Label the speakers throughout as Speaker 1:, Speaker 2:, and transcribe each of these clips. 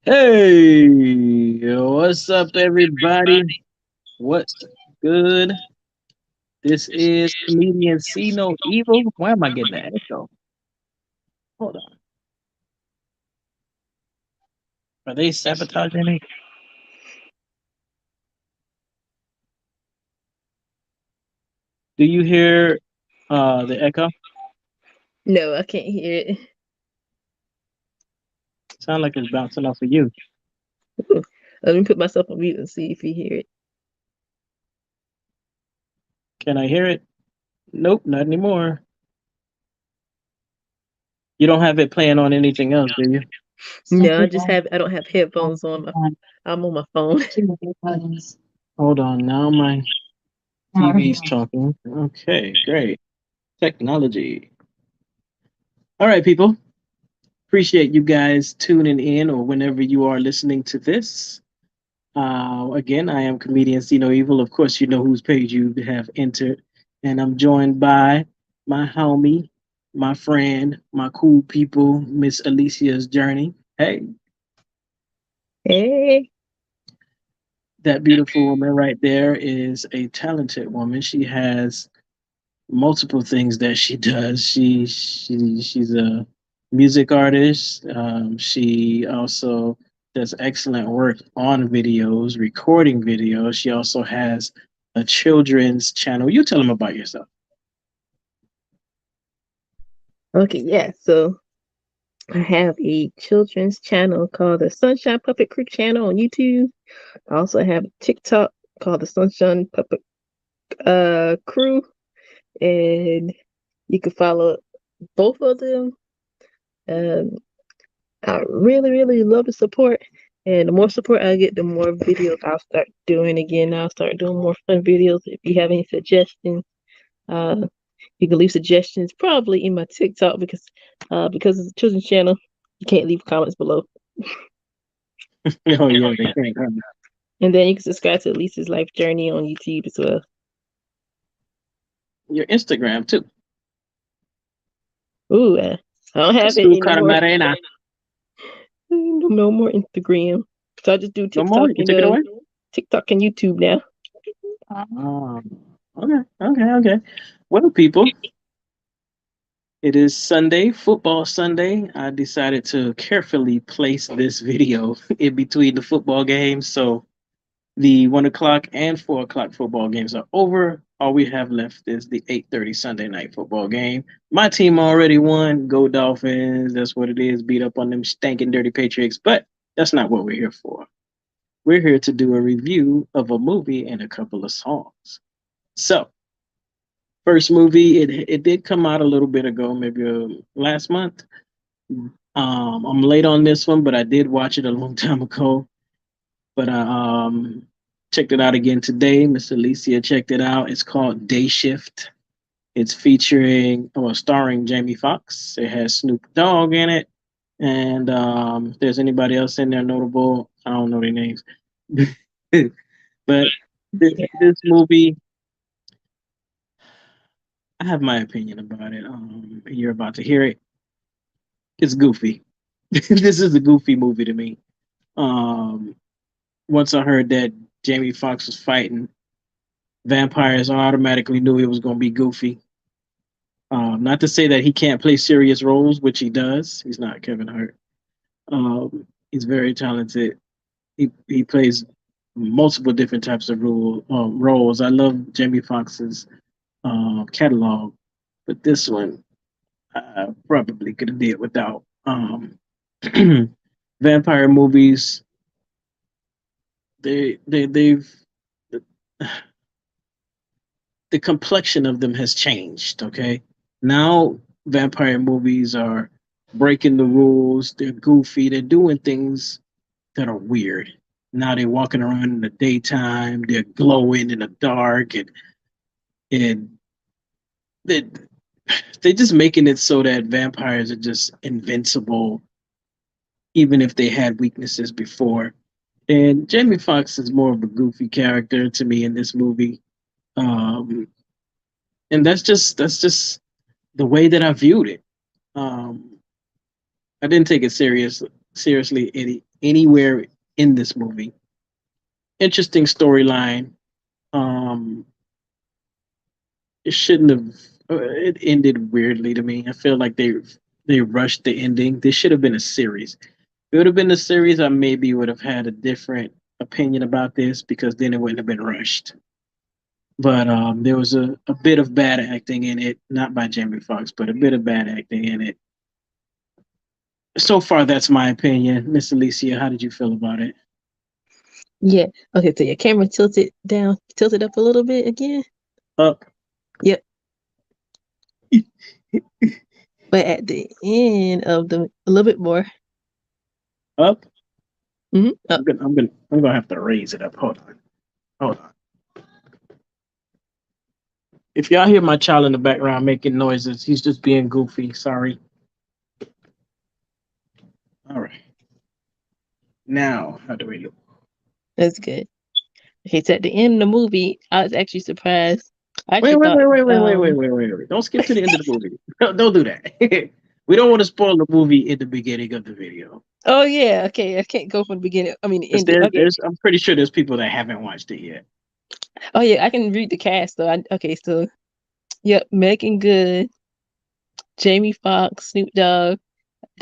Speaker 1: Hey, what's up, everybody? What's good? This is comedian See No Evil. Why am I getting the echo? Hold on. Are they sabotaging me? Do you hear the echo?
Speaker 2: No, I can't hear it.
Speaker 1: Sound like it's bouncing off of you.
Speaker 2: Let me put myself on mute and see if you hear it.
Speaker 1: Can I hear it? Nope, not anymore. You don't have it playing on anything else, do you?
Speaker 2: No, I don't have headphones on. I'm on my phone.
Speaker 1: Hold on, now my TV's talking. Okay, great. Technology. All right, people. Appreciate you guys tuning in or whenever you are listening to this. Again, I am comedian See No Evil. Of course, you know whose page you have entered. And I'm joined by my homie, my friend, my cool people, Miss Alicia's Journey. Hey,
Speaker 2: Hey.
Speaker 1: that beautiful woman right there is a talented woman. She has multiple things that she does. She's a music artist. She also does excellent work on videos, recording videos. She also has a children's channel. You tell them about yourself.
Speaker 2: Okay, yeah. So I have a children's channel called the Sunshine Puppet Crew channel on YouTube. I also have a TikTok called the Sunshine Puppet Crew, and you can follow both of them. Um, I really love the support. And the more support I get, the more videos I'll start doing again. I'll start doing more fun videos. If you have any suggestions, uh, you can leave suggestions probably in my TikTok because it's a children's channel. You can't leave comments below.
Speaker 1: Oh yeah, they can't come.
Speaker 2: And then you can subscribe to Lisa's Life Journey on YouTube as well.
Speaker 1: Your Instagram too.
Speaker 2: Ooh, I don't have it
Speaker 1: Su
Speaker 2: anymore.
Speaker 1: Carmarena.
Speaker 2: No more Instagram. So I just do
Speaker 1: No more.
Speaker 2: TikTok
Speaker 1: You
Speaker 2: and
Speaker 1: took it away.
Speaker 2: YouTube now.
Speaker 1: Oh, okay. Well, people, it is Sunday, football Sunday. I decided to carefully place this video in between the football games. So the 1 o'clock and 4 o'clock football games are over. All we have left is the 8:30 Sunday night football game. My team already won. Go Dolphins. That's what it is. Beat up on them stinking dirty Patriots. But that's not what we're here for. We're here to do a review of a movie and a couple of songs. So first movie, it did come out a little bit ago, maybe last month. I'm late on this one, but I did watch it a long time ago. But I checked it out again today. Miss Alicia checked it out. It's called Day Shift. It's featuring, well, starring Jamie Foxx. It has Snoop Dogg in it, and if there's anybody else in there notable, I don't know their names. But this movie, I have my opinion about it. You're about to hear it. It's goofy. This is a goofy movie to me. Um, Once I heard that Jamie Foxx was fighting vampires, I automatically knew it was going to be goofy. Not to say that he can't play serious roles, which he does. He's not Kevin Hart. He's very talented. He plays multiple different types of roles. I love Jamie Foxx's catalog, but this one I probably could have did without. Vampire movies, they've the complexion of them has changed. Okay, now vampire movies are breaking the rules. They're goofy. They're doing things that are weird. Now they're walking around in the daytime. They're glowing in the dark, and they they're just making it so that vampires are just invincible, even if they had weaknesses before. And Jamie Foxx is more of a goofy character to me in this movie. Um, and that's just the way that I viewed it. Um, I didn't take it seriously anywhere in this movie. Interesting storyline. Um, it shouldn't have. It ended weirdly to me. I feel like they rushed the ending. This should have been a series. If it would have been a series, I maybe would have had a different opinion about this because then it wouldn't have been rushed. But there was a bit of bad acting in it, not by Jamie Foxx, but a bit of bad acting in it. So far, that's my opinion. Miss Alicia, how did you feel about it?
Speaker 2: Yeah. Okay, so your camera tilted down, tilted up a little bit again.
Speaker 1: Up,
Speaker 2: Yep. But at the end of the a little bit more.
Speaker 1: up.
Speaker 2: Up.
Speaker 1: I'm gonna have to raise it up. Hold on, hold on. If y'all hear my child in the background making noises, he's just being goofy. Sorry. All right. Now, how do we look?
Speaker 2: That's good. Okay, so at the end of the movie, I was actually surprised. I
Speaker 1: Wait,
Speaker 2: actually
Speaker 1: wait,
Speaker 2: thought
Speaker 1: wait, wait, wait, wait, wait, wait, wait, wait. Don't skip to the end of the movie. Don't do that. We don't want to spoil the movie in the beginning of the video.
Speaker 2: oh yeah, okay, I can't go from the beginning. I mean the
Speaker 1: Because
Speaker 2: ending. Okay.
Speaker 1: I'm pretty sure there's people that haven't watched it yet.
Speaker 2: Oh yeah, I can read the cast though. Okay, so yep, Megan Good, Jamie Foxx, Snoop Dogg,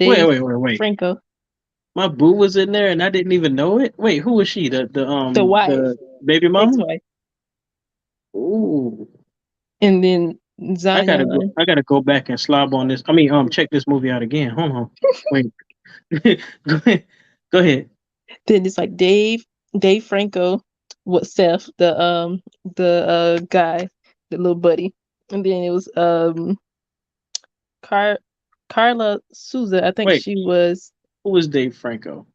Speaker 1: Wait,
Speaker 2: Dave
Speaker 1: wait, wait, wait.
Speaker 2: Franco,
Speaker 1: My boo was in there and I didn't even know it. Wait, who was she?
Speaker 2: the wife,
Speaker 1: The baby mama?
Speaker 2: ex-wife,
Speaker 1: Ooh.
Speaker 2: and then Zion.
Speaker 1: I gotta go back and slob on this. I mean, check this movie out again. Hold on. Wait. Go ahead. Go ahead.
Speaker 2: Then it's like Dave Franco, with Seth, the guy, the little buddy, and then it was Car Carla Souza. I think
Speaker 1: Wait,
Speaker 2: she was
Speaker 1: who was Dave Franco?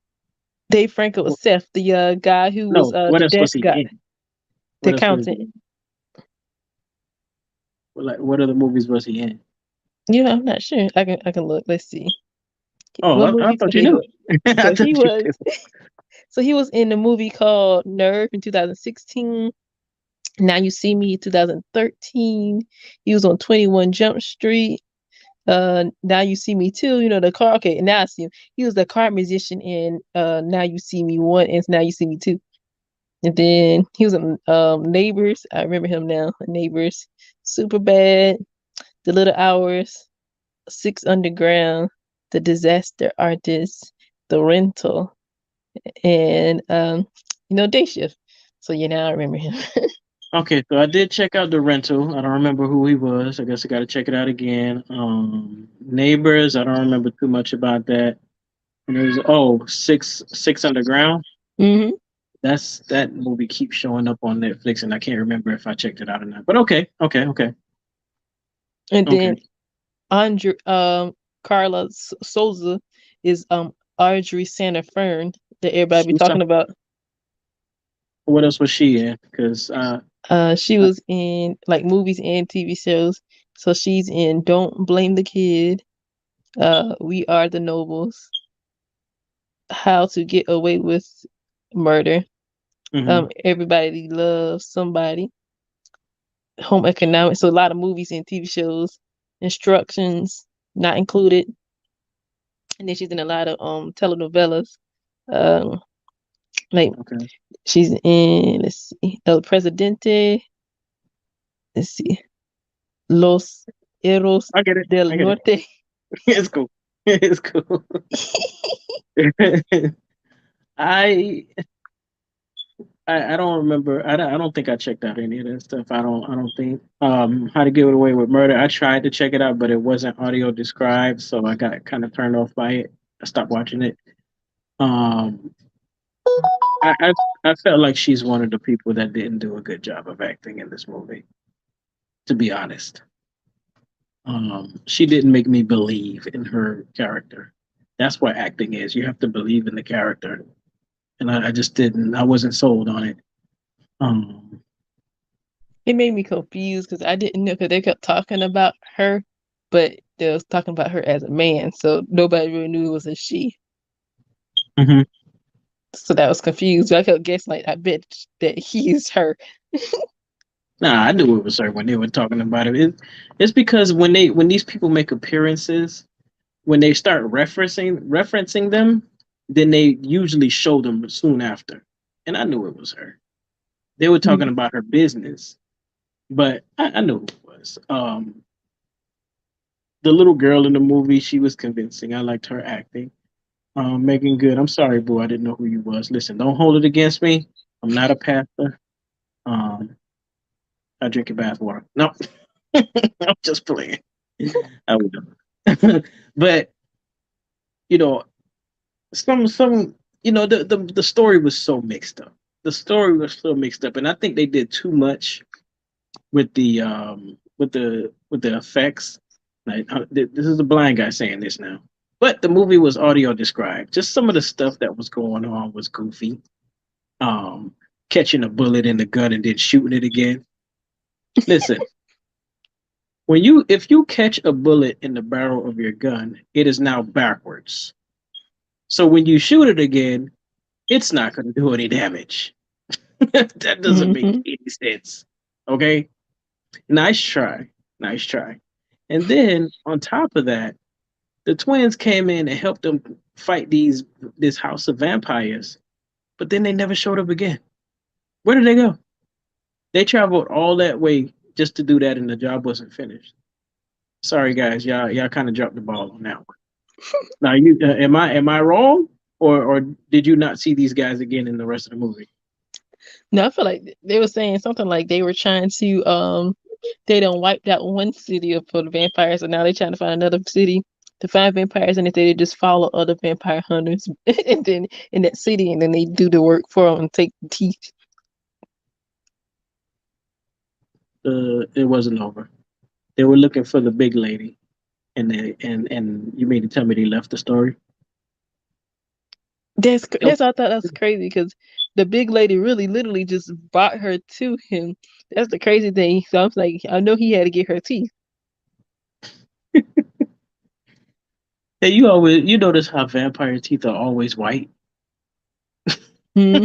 Speaker 2: Dave Franco was Seth, the guy who was
Speaker 1: No, what
Speaker 2: the
Speaker 1: else was
Speaker 2: desk
Speaker 1: he
Speaker 2: guy,
Speaker 1: in?
Speaker 2: the
Speaker 1: What else was he
Speaker 2: accountant.
Speaker 1: in? Like, what other movies was he in?
Speaker 2: I'm not sure. I can look. Let's see.
Speaker 1: Oh,
Speaker 2: What
Speaker 1: I
Speaker 2: movies
Speaker 1: thought
Speaker 2: did
Speaker 1: you
Speaker 2: he
Speaker 1: knew.
Speaker 2: was?
Speaker 1: I
Speaker 2: So he
Speaker 1: thought you
Speaker 2: was
Speaker 1: knew.
Speaker 2: so he was in the movie called Nerve in 2016. Now You See Me 2013. He was on 21 Jump Street. Now You See Me Too. The car. Okay, now I see him. He was the car musician in Now You See Me One and Now You See Me Two. And then he was in Neighbors. I remember him now. Neighbors. Super Bad. The Little Hours. Six Underground. The Disaster Artist. The Rental. And Day Shift. So now I remember him.
Speaker 1: Okay, so I did check out the rental. I don't remember who he was. I guess I got to check it out again. Neighbors. I don't remember too much about that. And there's six underground.
Speaker 2: hmm
Speaker 1: That movie keeps showing up on Netflix, and I can't remember if I checked it out or not. But okay, okay, okay,
Speaker 2: And
Speaker 1: okay.
Speaker 2: then Andre Carla Souza is Audrey Santa Fern that everybody be
Speaker 1: Who's
Speaker 2: talking about.
Speaker 1: what else was she in? Because
Speaker 2: She was in like movies and TV shows. So she's in Don't Blame the Kid, We Are the Nobles, How to Get Away with Murder,
Speaker 1: mhm.
Speaker 2: Everybody Loves Somebody, Home Economics. So a lot of movies and TV shows. Instructions not included. And then she's in a lot of telenovelas. Um, like
Speaker 1: Okay,
Speaker 2: she's in, let's see, El Presidente. Let's see, Los Héroes
Speaker 1: I get it.
Speaker 2: del
Speaker 1: I get it.
Speaker 2: Norte.
Speaker 1: It's cool. It's cool. I I don't remember. I don't think I checked out any of that stuff. I don't think. How to Get Away with Murder. I tried to check it out, but it wasn't audio described, so I got kind of turned off by it. I stopped watching it. Um, I, I I felt like she's one of the people that didn't do a good job of acting in this movie. To be honest, she didn't make me believe in her character. That's what acting is. You have to believe in the character, and I just didn't. I wasn't sold on it. Um,
Speaker 2: It made me confused because I didn't know because they kept talking about her, but they was talking about her as a man, so nobody really knew it was a she.
Speaker 1: mhm.
Speaker 2: So that was confused. I kept guessing like I bet that he's her.
Speaker 1: Nah, I knew it was her when they were talking about it. It's because when these people make appearances, when they start referencing them, then they usually show them soon after. And I knew it was her. They were talking
Speaker 2: Mhm.
Speaker 1: about her business, but I knew who it was. The little girl in the movie, she was convincing. I liked her acting. Megan Good. I'm sorry, boo. I didn't know who you was. Listen, don't hold it against me. I'm not a pastor. Um, I drink your bath water. No, I'm just playing. I would. But you know, some the story was so mixed up. The story was so mixed up, and I think they did too much with the effects. Like, this is a blind guy saying this now, but the movie was audio described. Just some of the stuff that was going on was goofy. Um, Catching a bullet in the gun and then shooting it again. Listen, if you catch a bullet in the barrel of your gun, it is now backwards. So when you shoot it again, it's not going to do any damage. That doesn't make
Speaker 2: Mhm.
Speaker 1: any sense. Okay, nice try, nice try. And then on top of that, the twins came in and helped them fight this house of vampires, but then they never showed up again. Where did they go? They traveled all that way just to do that, and the job wasn't finished. Sorry, guys, y'all kind of dropped the ball on that one. Now, am I wrong, or did you not see these guys again in the rest of the movie?
Speaker 2: No, I feel like they were saying something like they were trying to they done wiped out one city for the vampires, and now they're trying to find another city to find vampires, and if they just follow other vampire hunters, and then in that city, and then they do the work for them and take the teeth.
Speaker 1: It wasn't over. They were looking for the big lady, and you mean to tell me they left the story? Nope.
Speaker 2: That's I thought that's crazy because the big lady really literally just brought her to him. That's the crazy thing. So I was like, I know he had to get her teeth.
Speaker 1: Hey, you notice how vampire teeth are always white?
Speaker 2: Hmm.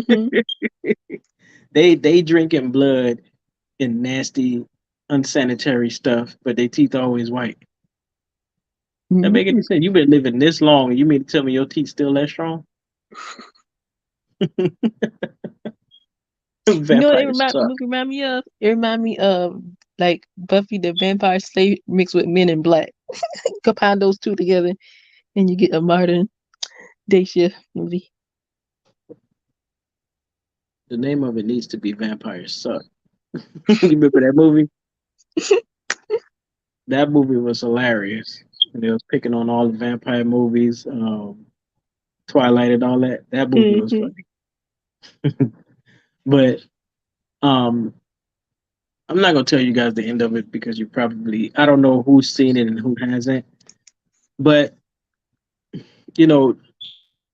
Speaker 1: They drinking blood and nasty, unsanitary stuff, but their teeth are always white. That make any
Speaker 2: Hmm.
Speaker 1: sense? You've been living this long, and you mean to tell me your teeth still that strong?
Speaker 2: You know what
Speaker 1: Vampires
Speaker 2: the
Speaker 1: suck.
Speaker 2: movie remind me of? It remind me of like Buffy the Vampire Slayer mixed with Men in Black. Combine those two together, and you get a modern day shift movie.
Speaker 1: The name of it needs to be Vampires Suck. You remember that movie? That movie was hilarious. And they was picking on all the vampire movies, Twilight and all that. That movie was
Speaker 2: Hmm.
Speaker 1: funny. But um, I'm not gonna tell you guys the end of it because you probably I don't know who's seen it and who hasn't. But you know,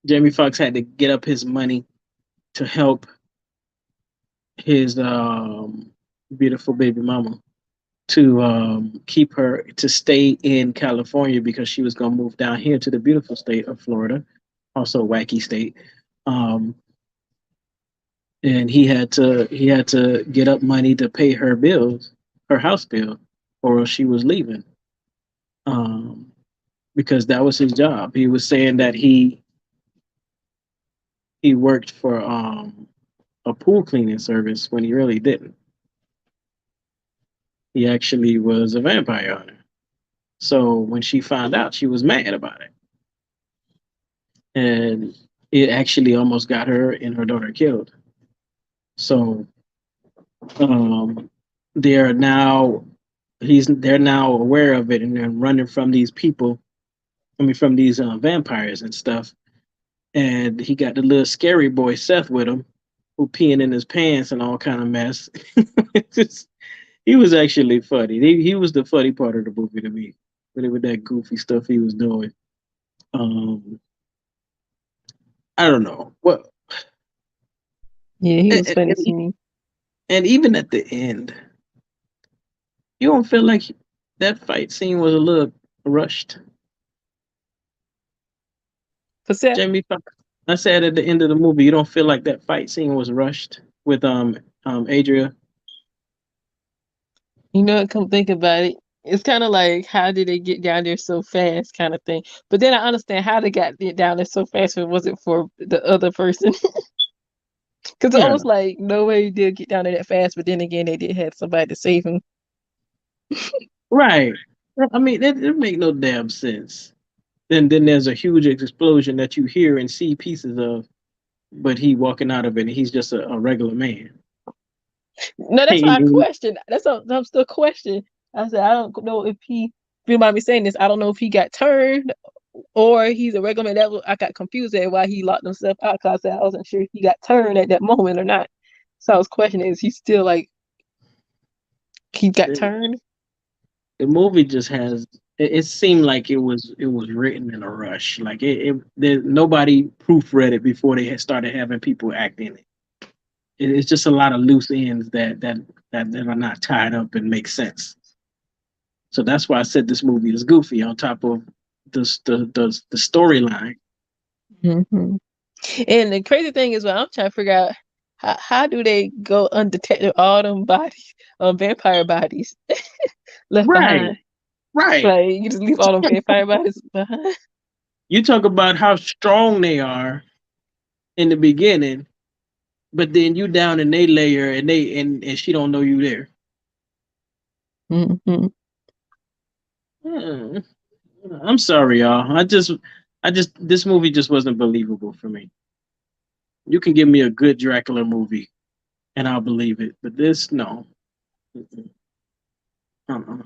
Speaker 1: Jamie Foxx had to get up his money to help his beautiful baby mama to keep her to stay in California because she was gonna move down here to the beautiful state of Florida, also a wacky state. Um, and he had to get up money to pay her bills, her house bill, or else she was leaving. Um, because that was his job. He was saying that he worked for a pool cleaning service when he really didn't. He actually was a vampire hunter. So when she found out, she was mad about it, and it actually almost got her and her daughter killed. So um, they're now they're now aware of it and they're running from these people. I mean, from these vampires and stuff. And he got the little scary boy Seth with him, who peeing in his pants and all kind of mess. Just, he was actually funny. He was the funny part of the movie to me, with that goofy stuff he was doing. Um, I don't know what,
Speaker 2: Yeah, he
Speaker 1: and,
Speaker 2: was funny
Speaker 1: and,
Speaker 2: to me.
Speaker 1: and even at the end, you don't feel like that fight scene was a little rushed.
Speaker 2: For Seth,
Speaker 1: Jamie Foxx. I said at the end of the movie, you don't feel like that fight scene was rushed with Adria.
Speaker 2: you know, come think about it. It's kind of like, how did they get down there so fast, kind of thing. But then I understand how they got down there so fast. If it wasn't for the other person, because it's
Speaker 1: Yeah,
Speaker 2: almost like no way he did get down there that fast. But then again, they did have somebody to save him.
Speaker 1: right. I mean, it make no damn sense. Then there's a huge explosion that you hear and see pieces of, but he walking out of it and he's just a regular man.
Speaker 2: No, that's why I
Speaker 1: Hey,
Speaker 2: question. That's what I'm still questioning. I said I don't know if he. If you mind me saying this, I don't know if he got turned or he's a regular man. I got confused at why he locked himself out because I said I wasn't sure if he got turned at that moment or not. So I was questioning: is he still like he got
Speaker 1: the,
Speaker 2: turned?
Speaker 1: the movie just has. It seemed like it was written in a rush. Like nobody proofread it before they had started having people act in it. It's just a lot of loose ends that are not tied up and make sense. So that's why I said this movie is goofy. On top of the storyline,
Speaker 2: Mm-hmm. And the crazy thing is, well, I'm trying to figure out how do they go undetected all them bodies, vampire bodies left
Speaker 1: right?
Speaker 2: behind.
Speaker 1: Right.
Speaker 2: Like you just leave all them vampire bodies behind.
Speaker 1: You talk about how strong they are in the beginning, but then you down in they layer and and she don't know you there.
Speaker 2: Mm-hmm.
Speaker 1: Hmm. I'm sorry, y'all. I just this movie just wasn't believable for me. You can give me a good Dracula movie and I'll believe it, but this no. Mm-mm. Uh-uh.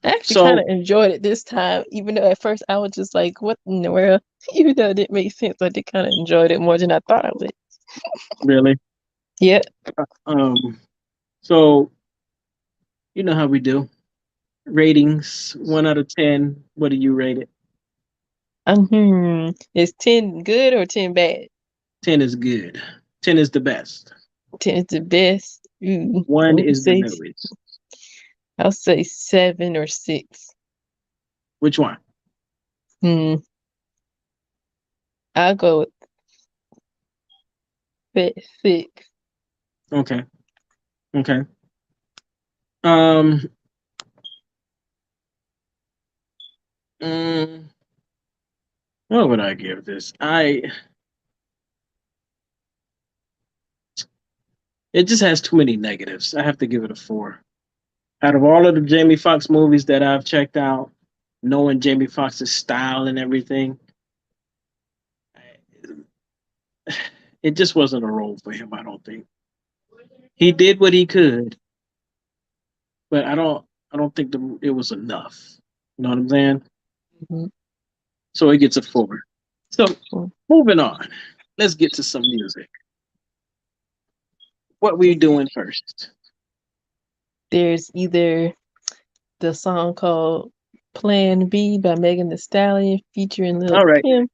Speaker 2: I actually kind
Speaker 1: So
Speaker 2: of enjoyed it this time, even though at first I was just like, "What in the world?" Even though it didn't make sense, I did kind of enjoyed it more than I thought I would.
Speaker 1: really,
Speaker 2: Yeah.
Speaker 1: um, so you know how we do ratings. 1 out of 10. What do you rate it?
Speaker 2: Is 10 good or 10 bad?
Speaker 1: 10 is good. 10 is the best.
Speaker 2: 10 is the best.
Speaker 1: One
Speaker 2: What would you
Speaker 1: is the
Speaker 2: say?
Speaker 1: lowest.
Speaker 2: I'll say 7 or 6.
Speaker 1: Which one?
Speaker 2: Hmm. I'll go with 6.
Speaker 1: Okay. Okay. Um. mm, what would I give this? It just has too many negatives. I have to give it a 4. Out of all of the Jamie Foxx movies that I've checked out, knowing Jamie Foxx's style and everything, it just wasn't a role for him. I don't think he did what he could, but I don't think it was enough. You know what I'm saying?
Speaker 2: Mhm.
Speaker 1: So it gets a 4. So moving on, let's get to some music. What we doing first?
Speaker 2: There's either the song called Plan B by Megan Thee Stallion featuring Lil
Speaker 1: All right.
Speaker 2: Kim.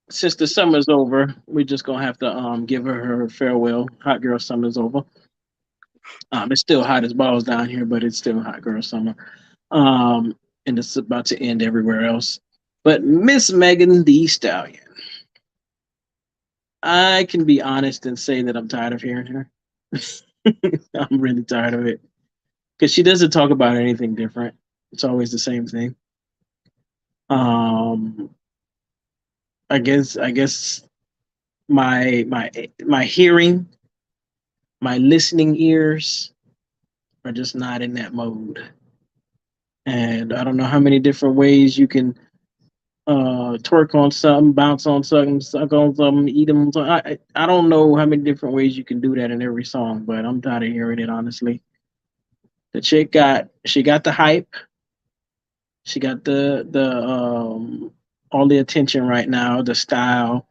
Speaker 1: Since the summer's over, we're just gonna have to give her farewell. Hot girl summer's over. It's still hot as balls down here, but it's still hot girl summer. Um, and it's about to end everywhere else. But Miss Megan Thee Stallion, I can be honest and say that I'm tired of hearing her. I'm really tired of it because she doesn't talk about anything different. It's always the same thing. Um, I guess my hearing, my listening ears are just not in that mode. And I don't know how many different ways you can twerk on something, bounce on something, suck on something, eat them. So I don't know how many different ways you can do that in every song, but I'm tired of hearing it. Honestly, the chick got the hype, she got the all the attention right now, the style.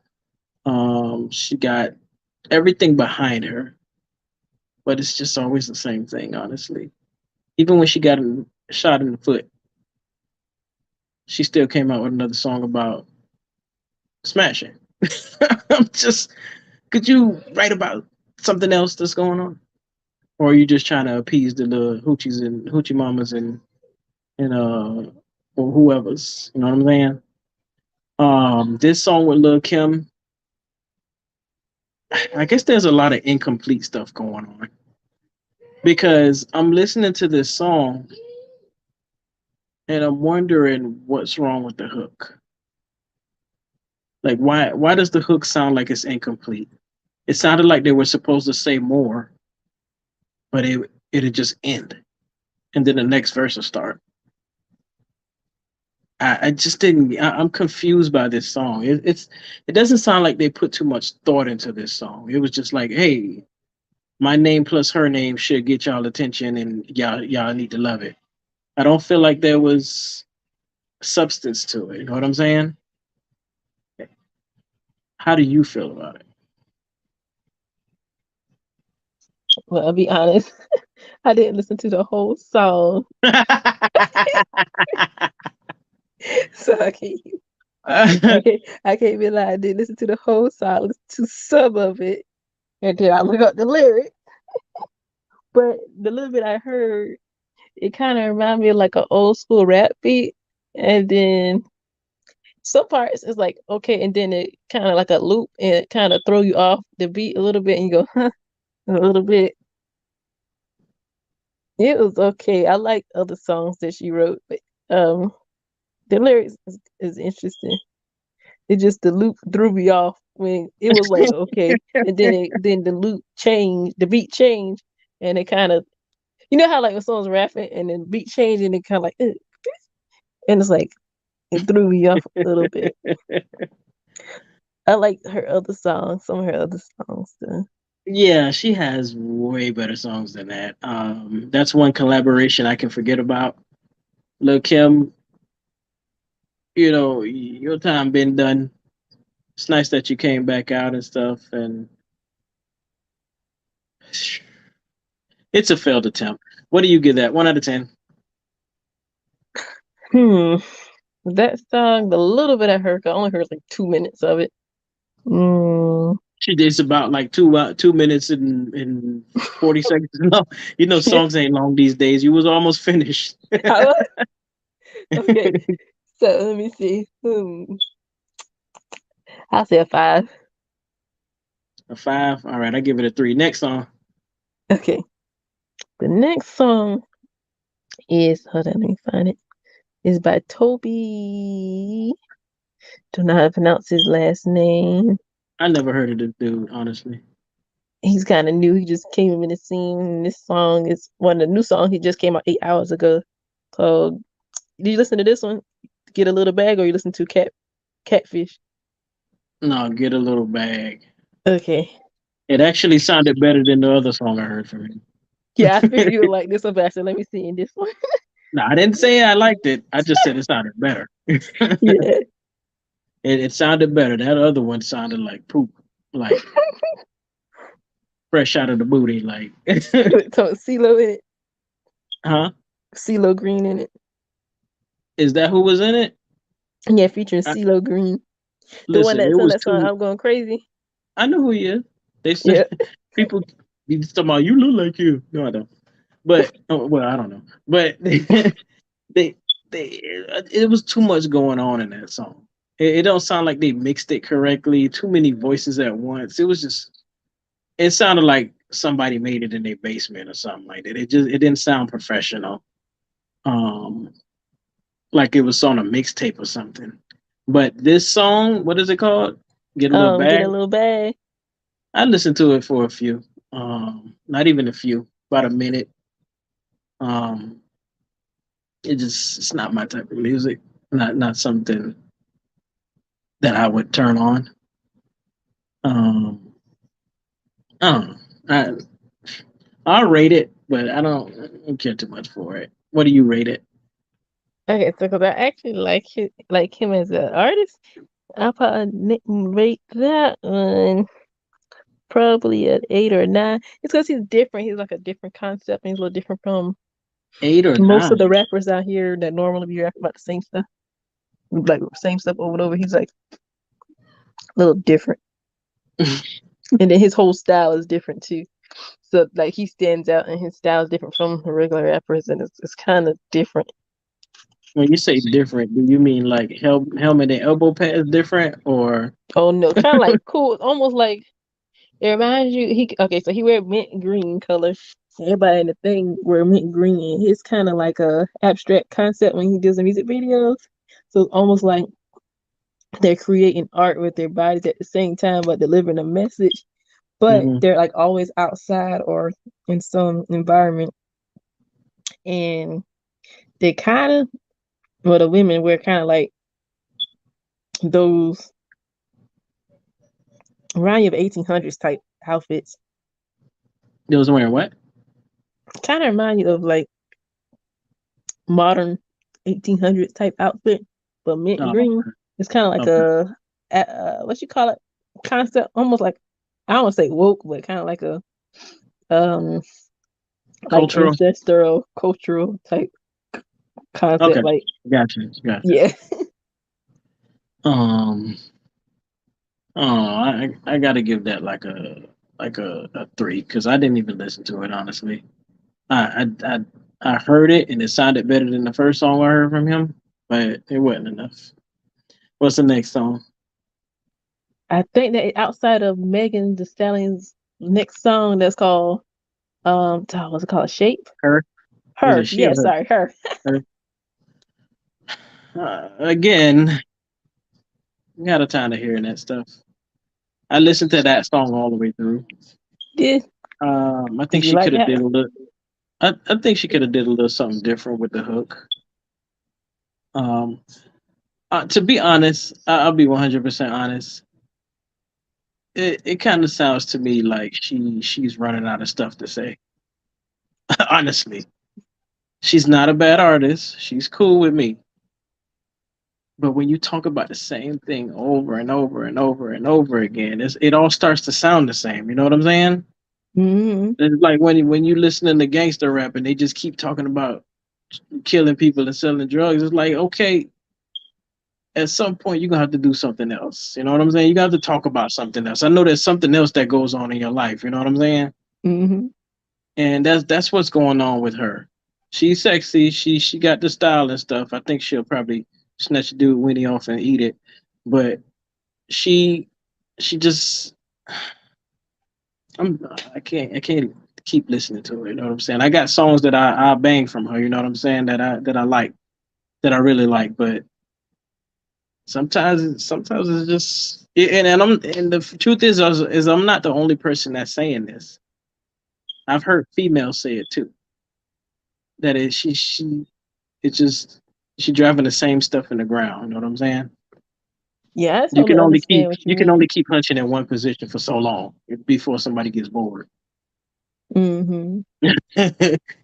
Speaker 1: She got everything behind her, but it's just always the same thing. Honestly, even when she got shot in the foot, she still came out with another song about smashing. I'm just, could you write about something else that's going on, or are you just trying to appease the little hoochies and hoochie mamas and or whoever's? You know what I'm saying? This song with Lil Kim, I guess there's a lot of incomplete stuff going on because I'm listening to this song and I'm wondering what's wrong with the hook. Like, why does the hook sound like it's incomplete? It sounded like they were supposed to say more, but it'd just end, and then the next verse will start. I just didn't. I'm confused by this song. It doesn't sound like they put too much thought into this song. It was just like, hey, my name plus her name should get y'all attention, and y'all need to love it. I don't feel like there was substance to it. You know what I'm saying? How do you feel about
Speaker 2: Well, I'll be honest. I didn't listen to the whole song, so I can't be lying. I didn't listen to the whole song. I listened to some of it, and then I look up the lyrics. But the little bit I heard, it kind of reminded me of like an old school rap beat, and then some parts is like okay, and then it kind of like a loop, and it kind of throw you off the beat a little bit, and you go huh a little bit. It was okay. I like other songs that she wrote, but um, the lyrics is interesting. It just the loop threw me off when it was like okay, and then the loop changed, the beat changed, and it kind of you know how like when someone's rapping and then the beat changed and it kind of like and it's like it threw me off a little bit.
Speaker 1: it?
Speaker 2: I like her other songs, some of her other songs too.
Speaker 1: Yeah, she has way better songs than that. That's one collaboration I can forget about. Lil Kim, your time been done. It's nice that you came back out and stuff, and it's a failed attempt. What do you give that? 1 out of 10.
Speaker 2: Hmm. That song, the little bit I heard, I only heard like 2 minutes of it. Mm.
Speaker 1: She did about like 2 minutes and 40 seconds long. Songs ain't long these days. You was almost finished.
Speaker 2: Okay, so let me see. I'll say a 5.
Speaker 1: A 5. All right, I give it a 3. Next song.
Speaker 2: Okay, the next song is hold on, let me find it. Is by Toby. Don't know how to pronounce his last name.
Speaker 1: I never heard of this dude, honestly.
Speaker 2: He's kind of new. He just came in the scene. This song is one of the new songs. He just came out 8 hours ago. Called. Did you listen to this one? Get a little bag, or you listen to Catfish?
Speaker 1: No, get a little bag.
Speaker 2: Okay.
Speaker 1: It actually sounded better than the other song I heard from him.
Speaker 2: Yeah, I figured you would like this one, but I said, let me see in this one.
Speaker 1: No, I didn't say I liked it. I just said it sounded better.
Speaker 2: Yeah.
Speaker 1: It sounded better. That other one sounded like poop, like fresh out of the booty. Like,
Speaker 2: So CeeLo in it.
Speaker 1: huh?
Speaker 2: CeeLo Green in it.
Speaker 1: Is that who was in it?
Speaker 2: Yeah, featuring
Speaker 1: I,
Speaker 2: CeeLo Green. The one
Speaker 1: listen,
Speaker 2: that
Speaker 1: it
Speaker 2: sung
Speaker 1: was
Speaker 2: that song,
Speaker 1: too.
Speaker 2: I'm Going Crazy.
Speaker 1: I know who he is. They
Speaker 2: Yeah.
Speaker 1: said people be talking about you look like you. No, I don't. But well, I don't know. But they it was too much going on in that song. It don't sound like they mixed it correctly. Too many voices at once. It was just. It sounded like somebody made it in their basement or something like that. It didn't sound professional. Um, like it was on a mixtape or something. But this song, what is it called? Get a little
Speaker 2: Get
Speaker 1: bag.
Speaker 2: a little bag.
Speaker 1: I listened to it for a few. Not even a few, about a minute. Um, it's not my type of music. Not something that I would turn on. Um, I don't know. I'll rate it, but I don't care too much for it. What do you rate it?
Speaker 2: Okay, so because I actually like him as an artist, I'll probably rate that one probably an 8 or 9. It's because he's different. He's like a different concept, and he's a little different from
Speaker 1: 8 or 9?
Speaker 2: most of the rappers out here that normally be rapping about the same stuff, like same stuff over and over. He's like a little different, and then his whole style is different too. So like he stands out, and his style is different from the regular rappers, and it's kind of different.
Speaker 1: When you say different, do you mean like helmet and elbow pads different, or
Speaker 2: Oh no, kind of like cool, almost like It reminds you he okay, so he wear mint green color. Everybody in the thing wear mint green. It's kind of like a abstract concept when he does the music videos. So it's almost like they're creating art with their bodies at the same time, but delivering a message. But
Speaker 1: Hmm.
Speaker 2: they're like always outside or in some environment, and they kind of, well, the women wear kind of like those around of 1800s type outfits.
Speaker 1: They was wearing what?
Speaker 2: Kind of remind you of like modern 1800s type outfit, but mint
Speaker 1: Oh,
Speaker 2: green. It's kind of like
Speaker 1: okay.
Speaker 2: what you call it, concept, almost like, I don't want to say woke, but kind of like a um like
Speaker 1: Cultural.
Speaker 2: ancestral cultural type
Speaker 1: Okay,
Speaker 2: concept. Like,
Speaker 1: gotcha, gotcha.
Speaker 2: yeah.
Speaker 1: Um, oh, I gotta give that like a three because I didn't even listen to it honestly. I heard it and it sounded better than the first song I heard from him, but it wasn't enough. What's the next song?
Speaker 2: I think that outside of Megan Thee Stallion's next song that's called what's it called? Shape?
Speaker 1: Her? Was it
Speaker 2: Her.
Speaker 1: she or
Speaker 2: Yeah,
Speaker 1: her?
Speaker 2: sorry, her.
Speaker 1: Her. Again, got a time of hearing that stuff. I listened to that song all the way through.
Speaker 2: Did
Speaker 1: I
Speaker 2: did
Speaker 1: think
Speaker 2: you
Speaker 1: she
Speaker 2: like
Speaker 1: could have
Speaker 2: that?
Speaker 1: did a little. I think she could have did a little something different with the hook. Um, to be honest, I'll be 100% honest. It kind of sounds to me like she's running out of stuff to say. Honestly, she's not a bad artist. She's cool with me. But when you talk about the same thing over and over and over and over again, it all starts to sound the same. You know what I'm saying?
Speaker 2: Mm-hmm.
Speaker 1: It's like when you listening to gangster rap and they just keep talking about killing people and selling drugs. It's like, okay, at some point you're gonna have to do something else. You know what I'm saying? You got to talk about something else. I know there's something else that goes on in your life. You know what I'm saying?
Speaker 2: Mm-hmm.
Speaker 1: And that's what's going on with her. She's sexy. She got the style and stuff. I think she'll probably snatch a dude Winnie off and eat it. But she she just I'm I can't keep listening to her. You know what I'm saying? I got songs that I bang from her. You know what I'm saying? That I like, that I really like. But sometimes it's just and the truth is I'm not the only person that's saying this. I've heard females say it too. That is she it's just she driving the same stuff in the ground. You know what I'm saying?
Speaker 2: Yeah, I totally understand what you
Speaker 1: You can
Speaker 2: mean.
Speaker 1: only keep hunching in one position for so long before somebody gets bored.
Speaker 2: Mm-hmm.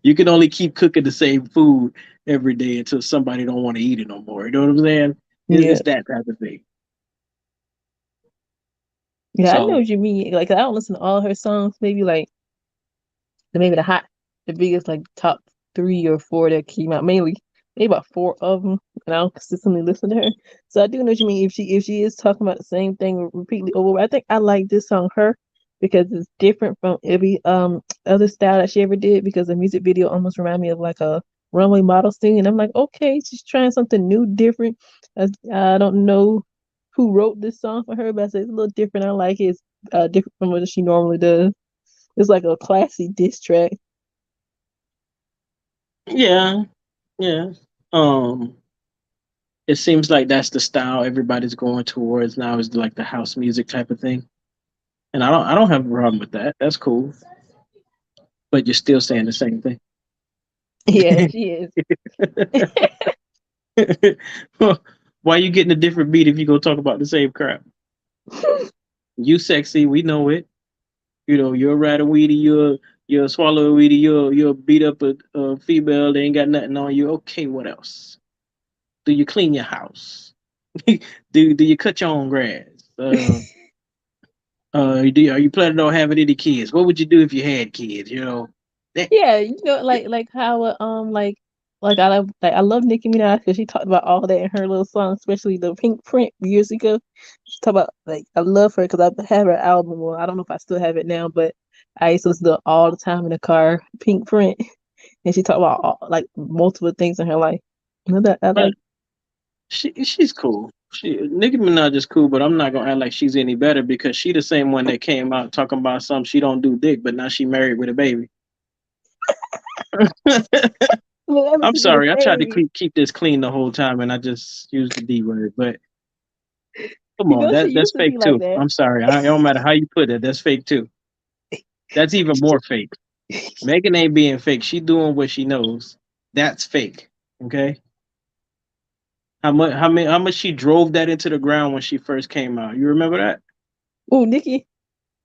Speaker 1: You can only keep cooking the same food every day until somebody don't want to eat it no more. You know what I'm saying?
Speaker 2: Yeah.
Speaker 1: It's that type of thing.
Speaker 2: Yeah, I know
Speaker 1: So
Speaker 2: what you mean. Like, I don't listen to all her songs. Maybe like maybe the biggest like top 3 or 4 that came out. Mainly, maybe about 4 of them, and I don't consistently listen to her. So I do know what you mean. If she is talking about the same thing repeatedly over, I think I like this song "Her" because it's different from every other style that she ever did. Because the music video almost reminded me of like a runway model scene, and I'm like, okay, she's trying something new, different. I don't know who wrote this song for her, but I said it's a little different. I like it. It's different from what she normally does. It's like a classy diss track.
Speaker 1: yeah, yeah. Um, it seems like that's the style everybody's going towards now, is like the house music type of thing. And I don't have a problem with that. That's cool. But you're still saying the same thing.
Speaker 2: Yeah, she is.
Speaker 1: Why you getting a different beat if you go talk about the same crap? You sexy, we know it. You know, you're a ride a weedy, you're a swallow a weedy, you're beat up a female, they ain't got nothing on you. Okay, what else? Do you clean your house? Do you cut your own grass? Are you planning on having any kids? What would you do if you had kids? You know, that,
Speaker 2: Yeah, like how I love Nicki Minaj because she talked about all that in her little song, especially the Pink Print years ago. She talked about, like, I love her because I have her album. Well, I don't know if I still have it now, but I used to listen to it all the time in the car. Pink Print, and she talked about like multiple things in her life. You know that I
Speaker 1: but
Speaker 2: like.
Speaker 1: She's cool. Nicki Minaj is cool, but I'm not gonna act like she's any better because she the same one that came out talking about something she don't do dick, but now she married with a baby.
Speaker 2: Whatever
Speaker 1: I'm
Speaker 2: to get a
Speaker 1: sorry, I tried to
Speaker 2: baby.
Speaker 1: keep this clean the whole time, and I just used the D word. But come
Speaker 2: You
Speaker 1: on,
Speaker 2: know she
Speaker 1: that's
Speaker 2: used to
Speaker 1: fake
Speaker 2: be like
Speaker 1: too.
Speaker 2: that.
Speaker 1: I'm sorry, it don't matter how you put it, that's fake too. That's even more fake. Megan ain't being fake. She doing what she knows. That's fake. Okay. How much she drove that into the ground when she first came out. You remember that?
Speaker 2: Oh, Nikki.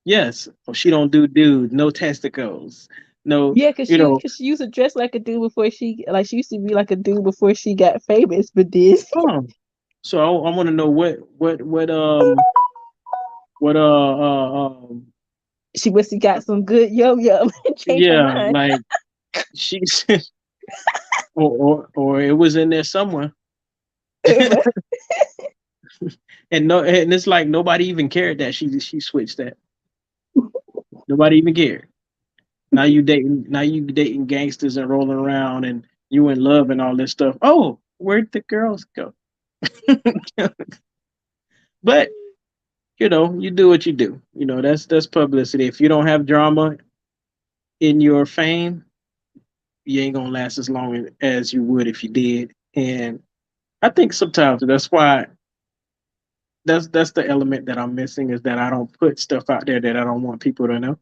Speaker 1: Yes. Oh, she don't do dude, no testicles. No,
Speaker 2: Yeah,
Speaker 1: you know,
Speaker 2: cause she used to dress like a dude before she used to be like a dude before she got famous. But this,
Speaker 1: oh. So I want to know what
Speaker 2: she must have got some good yum yum and changed her
Speaker 1: yeah,
Speaker 2: mind.
Speaker 1: like she's or it was in there somewhere. And no, and it's like nobody even cared that she switched that. Nobody even cared. Now you dating gangsters and rolling around and you in love and all this stuff. Oh, where'd the girls go? But you do what you do. That's publicity. If you don't have drama in your fame, you ain't gonna last as long as you would if you did. And I think sometimes that's why that's the element that I'm missing is that I don't put stuff out there that I don't want people to know.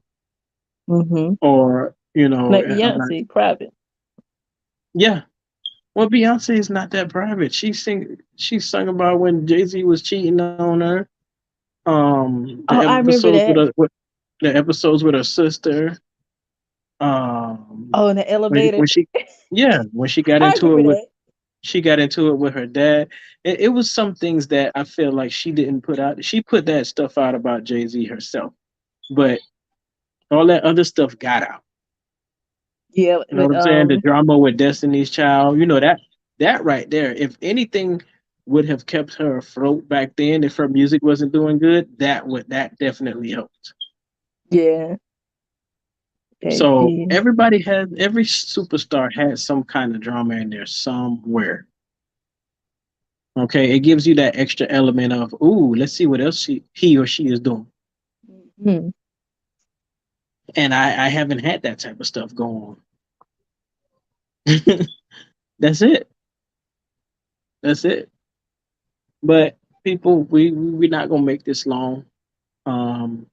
Speaker 2: Mm-hmm.
Speaker 1: Or,
Speaker 2: Like
Speaker 1: I'm not.
Speaker 2: Beyonce, private.
Speaker 1: Yeah. Well, Beyonce is not that private. She sung about when Jay-Z was cheating on her.
Speaker 2: Oh, I remember that.
Speaker 1: The episodes with her sister. Um,
Speaker 2: Oh, in the elevator.
Speaker 1: when she, yeah, when
Speaker 2: I remember that.
Speaker 1: she got into it with her dad. It was some things that I feel like she didn't put out. She put that stuff out about Jay-Z herself, but all that other stuff got out.
Speaker 2: Yeah,
Speaker 1: You know what I'm saying? The drama with Destiny's Child. That right there. If anything would have kept her afloat back then, if her music wasn't doing good, that definitely helped.
Speaker 2: yeah, that
Speaker 1: So
Speaker 2: did.
Speaker 1: every superstar has some kind of drama in there somewhere. Okay, it gives you that extra element of, ooh, let's see what else he or she is doing.
Speaker 2: Hmm.
Speaker 1: And I haven't had that type of stuff going on. That's it. That's it. But people, we're not gonna make this long. Um,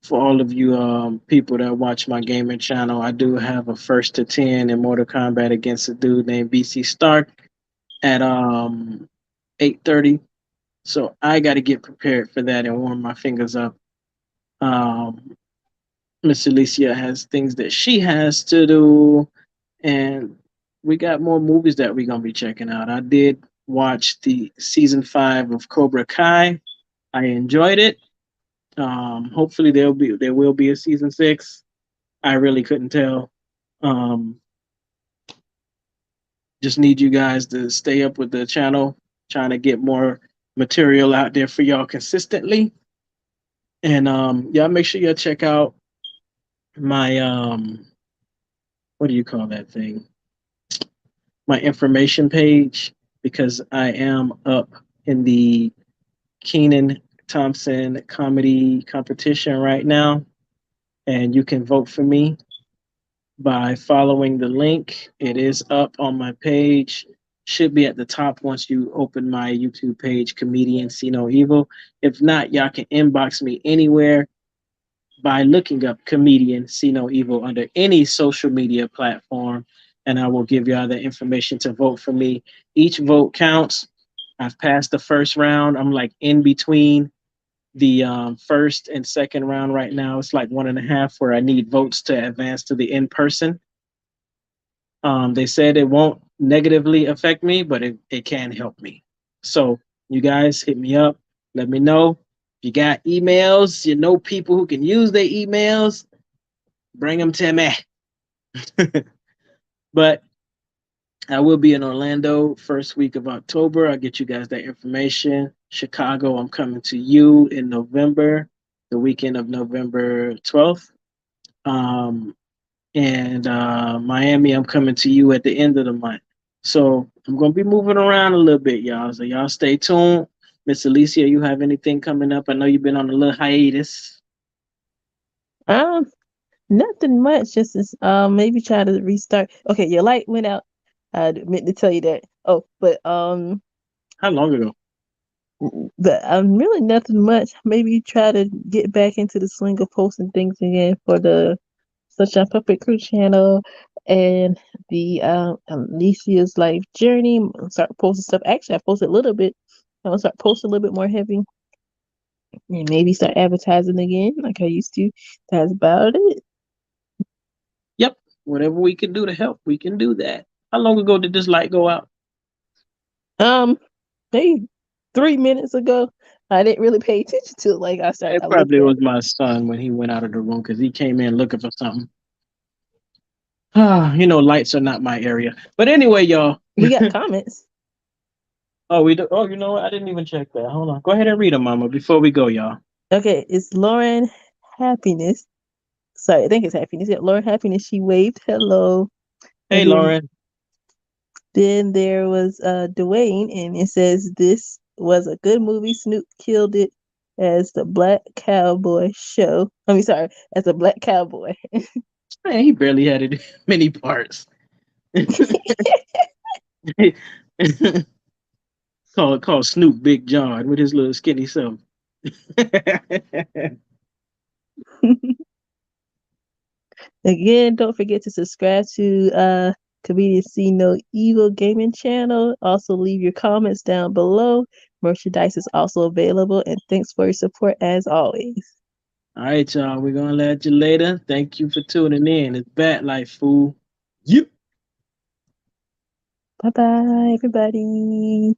Speaker 1: for all of you people that watch my gaming channel, I do have a first to 10 in Mortal Kombat against a dude named BC Stark at 8:30. So I got to get prepared for that and warm my fingers up. Um, Miss Alicia has things that she has to do, and we got more movies that we're gonna be checking out. I did watch the season 5 of Cobra Kai. I enjoyed it. Hopefully there will be a season 6. I really couldn't tell. Um, just need you guys to stay up with the channel, trying to get more material out there for y'all consistently. And y'all make sure y'all check out my what do you call that thing? My information page because I am up in the Keenan Thompson comedy competition right now, and you can vote for me by following the link. It is up on my page. Should be at the top once you open my YouTube page, Comedian See No Evil. If not, y'all can inbox me anywhere by looking up Comedian See No Evil under any social media platform, and I will give y'all the information to vote for me. Each vote counts. I've passed the first round. I'm like in between the first and second round right now. It's like 1.5 where I need votes to advance to the in person. They said it won't negatively affect me, but it can help me. So you guys hit me up. Let me know. If you got emails, you know people who can use their emails, bring them to me. But I will be in Orlando first week of October. I'll get you guys that information. Chicago, I'm coming to you in November, the weekend of November 12th. And Miami, I'm coming to you at the end of the month. So I'm gonna be moving around a little bit, y'all. So y'all stay tuned. Miss Alicia, you have anything coming up? I know you've been on a little hiatus.
Speaker 2: Um, Nothing much. Just maybe try to restart. Okay, your light went out. I meant to tell you that. Oh,
Speaker 1: How long ago?
Speaker 2: but really nothing much. Maybe try to get back into the swing of posting things again for the Sunshine Puppet Crew channel and the Alicia's Life Journey. Start posting stuff. Actually, I posted a little bit. I'm gonna start posting a little bit more heavy and maybe start advertising again like I used to. That's about it.
Speaker 1: Yep. Whatever we can do to help, we can do that. How long ago did this light go out?
Speaker 2: Um, maybe 3 minutes ago. I didn't really pay attention to it.
Speaker 1: It
Speaker 2: I looked
Speaker 1: probably
Speaker 2: at
Speaker 1: was
Speaker 2: it.
Speaker 1: my son when he went out of the room because he came in looking for something. Ah, lights are not my area. But anyway, y'all.
Speaker 2: We got comments.
Speaker 1: Oh, we do. Oh, you know what? I didn't even check that. Hold on. Go ahead and read them, Mama, before we go, y'all.
Speaker 2: Okay, it's Lauren Happiness. Sorry, I think it's Happiness. Yeah, Lauren Happiness. She waved hello.
Speaker 1: Hey,
Speaker 2: And
Speaker 1: Lauren.
Speaker 2: then there was Dwayne, and it says this was a good movie. Snoop killed it as the Black Cowboy show. I mean, sorry, as a Black Cowboy.
Speaker 1: Man, he barely had it many parts. call Snoop Big John with his little skinny self.
Speaker 2: Again, don't forget to subscribe to Comedian See No Evil Gaming channel. Also, leave your comments down below. Merchandise is also available, and thanks for your support as always.
Speaker 1: All right, y'all. We're gonna let you later. Thank you for tuning in. It's Bat Life, fool. Yep.
Speaker 2: Bye bye, everybody.